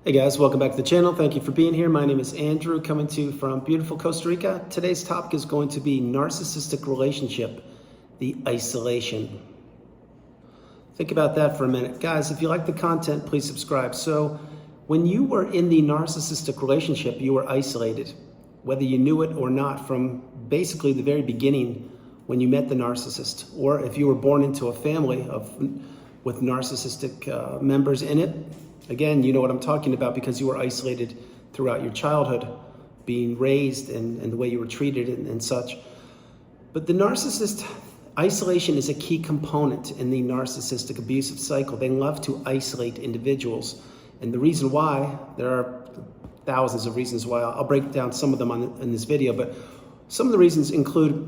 Hey guys, welcome back to the channel. Thank you for being here. My name is Andrew, coming to you from beautiful Costa Rica. Today's topic is going to be narcissistic relationship, the isolation. Think about that for a minute. Guys, if you like the content, please subscribe. So when you were in the narcissistic relationship, you were isolated, whether you knew it or not, from basically the very beginning when you met the narcissist, or if you were born into a family with narcissistic members in it. Again, you know what I'm talking about because you were isolated throughout your childhood, being raised and the way you were treated and such. But the narcissist isolation is a key component in the narcissistic abusive cycle. They love to isolate individuals. And the reason why, there are thousands of reasons why. I'll break down some of them in this video, but some of the reasons include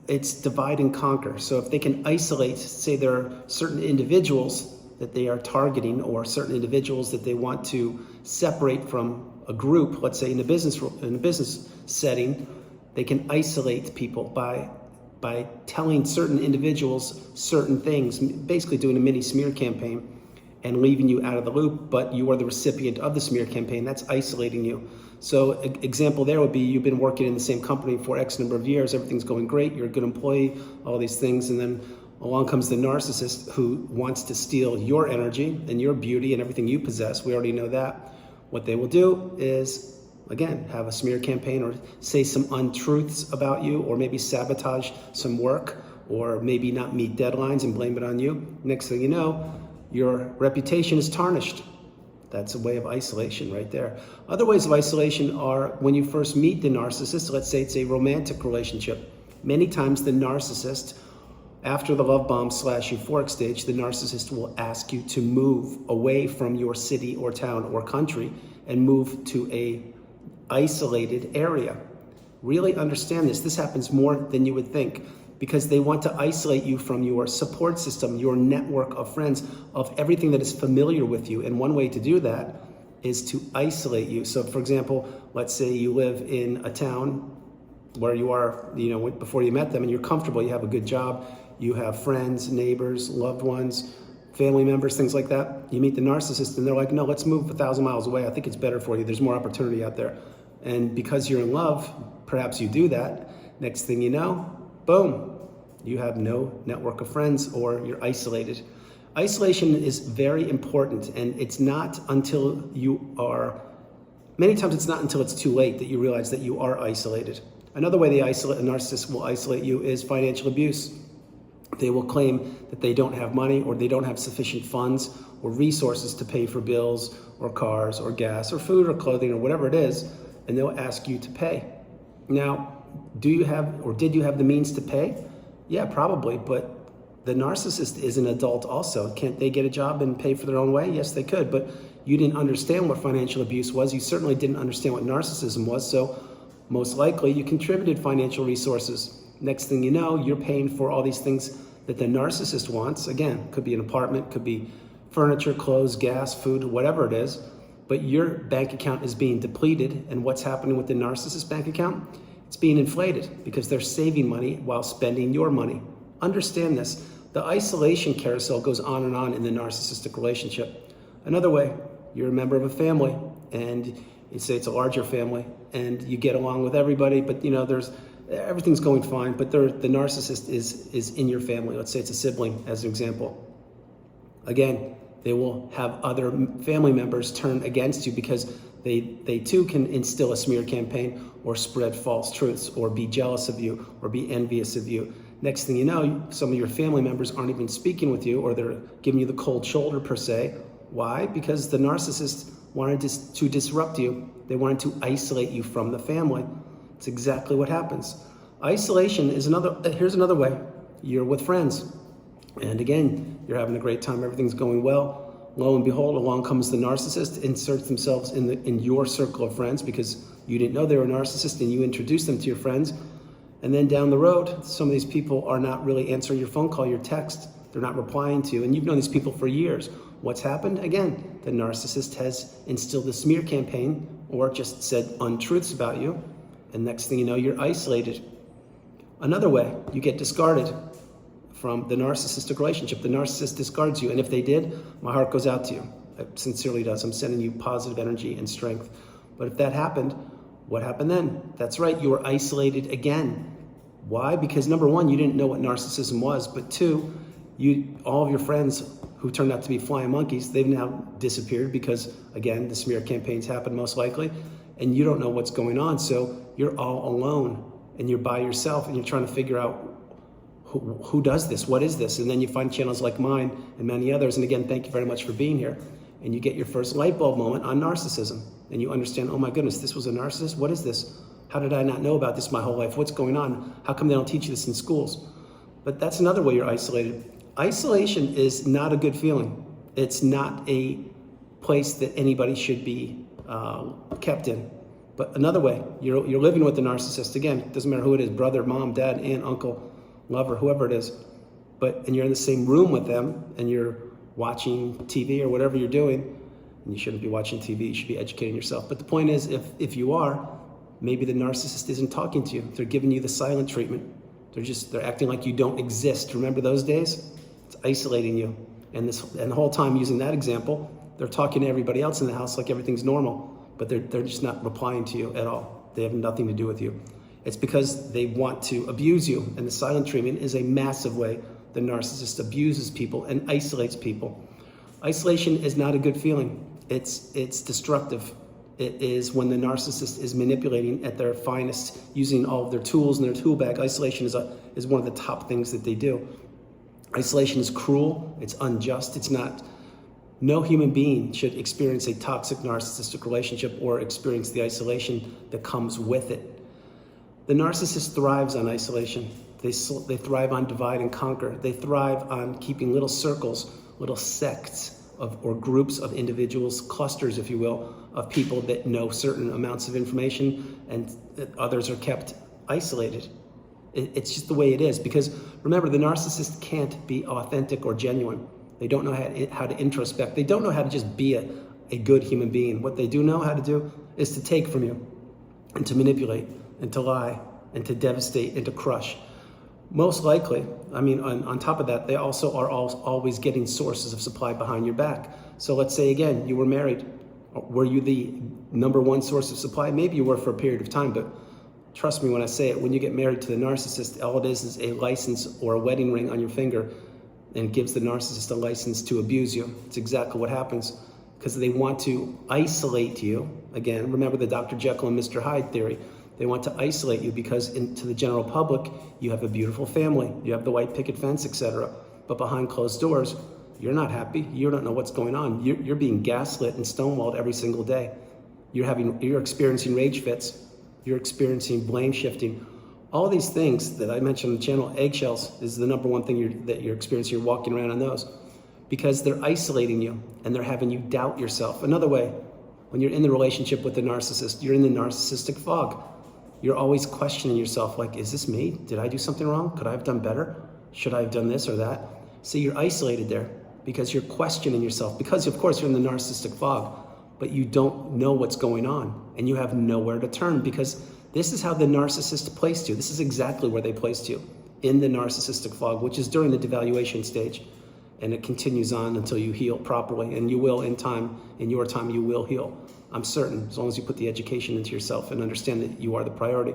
it's divide and conquer. So if they can isolate, say there are certain individuals that they are targeting or certain individuals that they want to separate from a group, let's say in a business setting, they can isolate people by telling certain individuals certain things, basically doing a mini smear campaign and leaving you out of the loop, but you are the recipient of the smear campaign. That's isolating you. So example there would be you've been working in the same company for X number of years, everything's going great, you're a good employee, all these things, and then along comes the narcissist who wants to steal your energy and your beauty and everything you possess. We already know that. What they will do is, again, have a smear campaign or say some untruths about you, or maybe sabotage some work, or maybe not meet deadlines and blame it on you. Next thing you know, your reputation is tarnished. That's a way of isolation right there. Other ways of isolation are when you first meet the narcissist. Let's say it's a romantic relationship. Many times the narcissist, after the love bomb / euphoric stage, the narcissist will ask you to move away from your city or town or country and move to a isolated area. Really understand this. This happens more than you would think because they want to isolate you from your support system, your network of friends, of everything that is familiar with you. And one way to do that is to isolate you. So for example, let's say you live in a town where you are, before you met them, and you're comfortable, you have a good job, you have friends, neighbors, loved ones, family members, things like that. You meet the narcissist and they're like, no, let's move 1,000 miles away. I think it's better for you. There's more opportunity out there. And because you're in love, perhaps you do that. Next thing you know, boom, you have no network of friends or you're isolated. Isolation is very important, and it's not until many times it's not until it's too late that you realize that you are isolated. Another way a narcissist will isolate you is financial abuse. They will claim that they don't have money or they don't have sufficient funds or resources to pay for bills or cars or gas or food or clothing or whatever it is, and they'll ask you to pay. Now, did you have the means to pay? Yeah, probably, but the narcissist is an adult also. Can't they get a job and pay for their own way? Yes, they could, but you didn't understand what financial abuse was. You certainly didn't understand what narcissism was, so most likely you contributed financial resources. Next thing you know, you're paying for all these things that the narcissist wants. Again, could be an apartment, could be furniture, clothes, gas, food, whatever it is, but your bank account is being depleted. And what's happening with the narcissist bank account? It's being inflated because they're saving money while spending your money. Understand this. The isolation carousel goes on and on in the narcissistic relationship. Another way, you're a member of a family and you say it's a larger family and you get along with everybody, but everything's going fine, but the narcissist is in your family. Let's say it's a sibling, as an example. Again, they will have other family members turn against you because they too can instill a smear campaign or spread false truths or be jealous of you or be envious of you. Next thing you know, some of your family members aren't even speaking with you, or they're giving you the cold shoulder per se. Why? Because the narcissist wanted to disrupt you. They wanted to isolate you from the family. It's exactly what happens. Isolation is here's another way. You're with friends. And again, you're having a great time, everything's going well. Lo and behold, along comes the narcissist, inserts themselves in your circle of friends because you didn't know they were a narcissist and you introduced them to your friends. And then down the road, some of these people are not really answering your phone call, your text. They're not replying to you. And you've known these people for years. What's happened? Again, the narcissist has instilled a smear campaign or just said untruths about you. And next thing you know, you're isolated. Another way, you get discarded from the narcissistic relationship. The narcissist discards you. And if they did, my heart goes out to you. It sincerely does. I'm sending you positive energy and strength. But if that happened, what happened then? That's right, you were isolated again. Why? Because number one, you didn't know what narcissism was, but two, all of your friends who turned out to be flying monkeys, they've now disappeared because, again, the smear campaigns happened most likely, and you don't know what's going on. So you're all alone, and you're by yourself, and you're trying to figure out who does this, what is this? And then you find channels like mine and many others. And again, thank you very much for being here. And you get your first light bulb moment on narcissism. And you understand, oh my goodness, this was a narcissist? What is this? How did I not know about this my whole life? What's going on? How come they don't teach you this in schools? But that's another way you're isolated. Isolation is not a good feeling. It's not a place that anybody should be kept in. But another way, you're living with the narcissist. Again, it doesn't matter who it is, brother, mom, dad, aunt, uncle, lover, whoever it is. And you're in the same room with them, and you're watching TV or whatever you're doing. And you shouldn't be watching TV, you should be educating yourself. But the point is, if you are, maybe the narcissist isn't talking to you. They're giving you the silent treatment. They're acting like you don't exist. Remember those days? It's isolating you. And the whole time using that example, they're talking to everybody else in the house like everything's normal, but they're just not replying to you at all. They have nothing to do with you. It's because they want to abuse you. And the silent treatment is a massive way the narcissist abuses people and isolates people. Isolation is not a good feeling. It's destructive. It is when the narcissist is manipulating at their finest, using all of their tools in their tool bag. Isolation is one of the top things that they do. Isolation is cruel. It's unjust. It's not. No human being should experience a toxic narcissistic relationship or experience the isolation that comes with it. The narcissist thrives on isolation. They thrive on divide and conquer. They thrive on keeping little circles, little sects or groups of individuals, clusters, if you will, of people that know certain amounts of information, and others are kept isolated. It's just the way it is. Because remember, the narcissist can't be authentic or genuine. They don't know how to introspect. They don't know how to just be a good human being. What they do know how to do is to take from you and to manipulate and to lie and to devastate and to crush. Most likely, I mean, on top of that, they also are always getting sources of supply behind your back. So let's say, again, you were married. Were you the number one source of supply? Maybe you were for a period of time, but trust me when I say it, when you get married to the narcissist, all it is a license or a wedding ring on your finger, and gives the narcissist a license to abuse you. It's exactly what happens, because they want to isolate you. Again, remember the Dr. Jekyll and Mr. Hyde theory. They want to isolate you because to the general public, you have a beautiful family, you have the white picket fence, etc. But behind closed doors, you're not happy. You don't know what's going on. You're being gaslit and stonewalled every single day. You're experiencing rage fits. You're experiencing blame shifting. All these things that I mentioned on the channel, eggshells is the number one thing that you're experiencing. You're walking around on those because they're isolating you and they're having you doubt yourself. Another way, when you're in the relationship with the narcissist, you're in the narcissistic fog. You're always questioning yourself, like, is this me? Did I do something wrong? Could I have done better? Should I have done this or that? See, you're isolated there because you're questioning yourself. Because, of course, you're in the narcissistic fog, but you don't know what's going on and you have nowhere to turn, because this is how the narcissist placed you. This is exactly where they placed you, in the narcissistic fog, which is during the devaluation stage. And it continues on until you heal properly. And you will, in your time, you will heal. I'm certain, as long as you put the education into yourself and understand that you are the priority.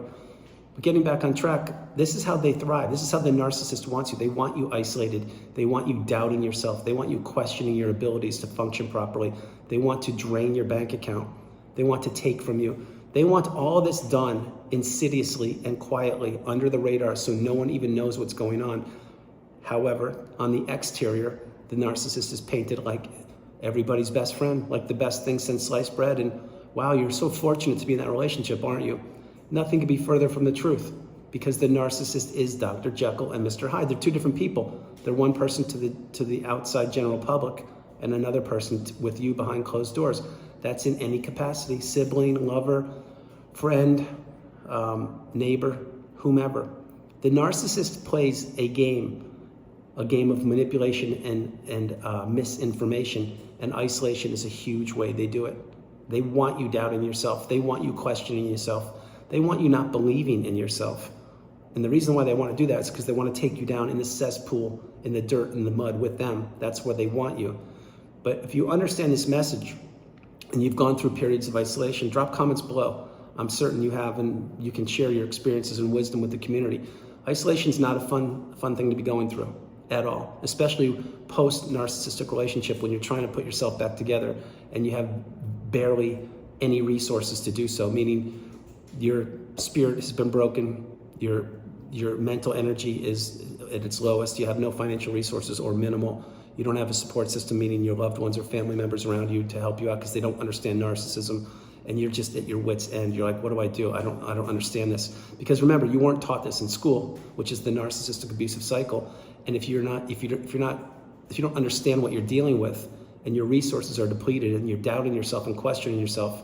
But getting back on track, this is how they thrive. This is how the narcissist wants you. They want you isolated. They want you doubting yourself. They want you questioning your abilities to function properly. They want to drain your bank account. They want to take from you. They want all this done insidiously and quietly under the radar so no one even knows what's going on. However, on the exterior, the narcissist is painted like everybody's best friend, like the best thing since sliced bread. And wow, you're so fortunate to be in that relationship, aren't you? Nothing could be further from the truth, because the narcissist is Dr. Jekyll and Mr. Hyde. They're two different people. They're one person to the outside general public and another person with you behind closed doors. That's in any capacity: sibling, lover, friend, neighbor, whomever. The narcissist plays a game of manipulation and misinformation, and isolation is a huge way they do it. They want you doubting yourself. They want you questioning yourself. They want you not believing in yourself. And the reason why they want to do that is because they want to take you down in the cesspool, in the dirt, in the mud with them. That's where they want you. But if you understand this message and you've gone through periods of isolation, drop comments below. I'm certain you have, and you can share your experiences and wisdom with the community. Isolation is not a fun thing to be going through at all, especially post-narcissistic relationship when you're trying to put yourself back together and you have barely any resources to do so, meaning your spirit has been broken, your mental energy is at its lowest, you have no financial resources or minimal, you don't have a support system, meaning your loved ones or family members around you to help you out because they don't understand narcissism, and you're just at your wit's end. You're like, what do I do? I don't understand this. Because remember, you weren't taught this in school, which is the narcissistic abusive cycle. And if you don't understand what you're dealing with, and your resources are depleted, and you're doubting yourself and questioning yourself,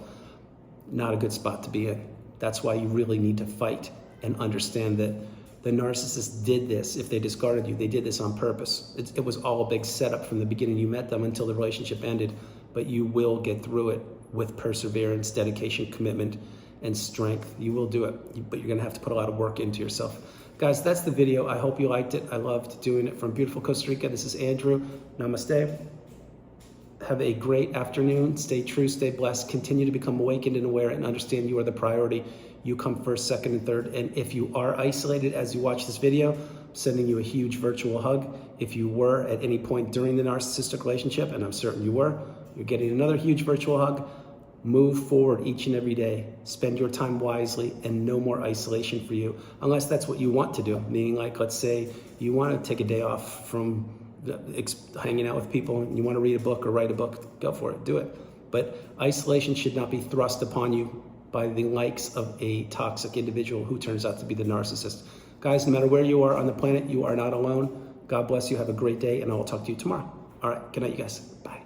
not a good spot to be in. That's why you really need to fight and understand that the narcissist did this. If they discarded you, they did this on purpose. It was all a big setup from the beginning you met them until the relationship ended. But you will get through it with perseverance, dedication, commitment, and strength. You will do it, but you're gonna have to put a lot of work into yourself. Guys, that's the video. I hope you liked it. I loved doing it from beautiful Costa Rica. This is Andrew. Namaste. Have a great afternoon. Stay true, stay blessed. Continue to become awakened and aware and understand you are the priority. You come first, second, and third. And if you are isolated as you watch this video, I'm sending you a huge virtual hug. If you were at any point during the narcissistic relationship, and I'm certain you were, you're getting another huge virtual hug. Move forward each and every day. Spend your time wisely, and no more isolation for you, unless that's what you want to do. Meaning, like, let's say you want to take a day off from hanging out with people and you want to read a book or write a book, go for it, do it. But isolation should not be thrust upon you by the likes of a toxic individual who turns out to be the narcissist. Guys, no matter where you are on the planet, you are not alone. God bless you. Have a great day, and I will talk to you tomorrow. All right, good night, you guys. Bye.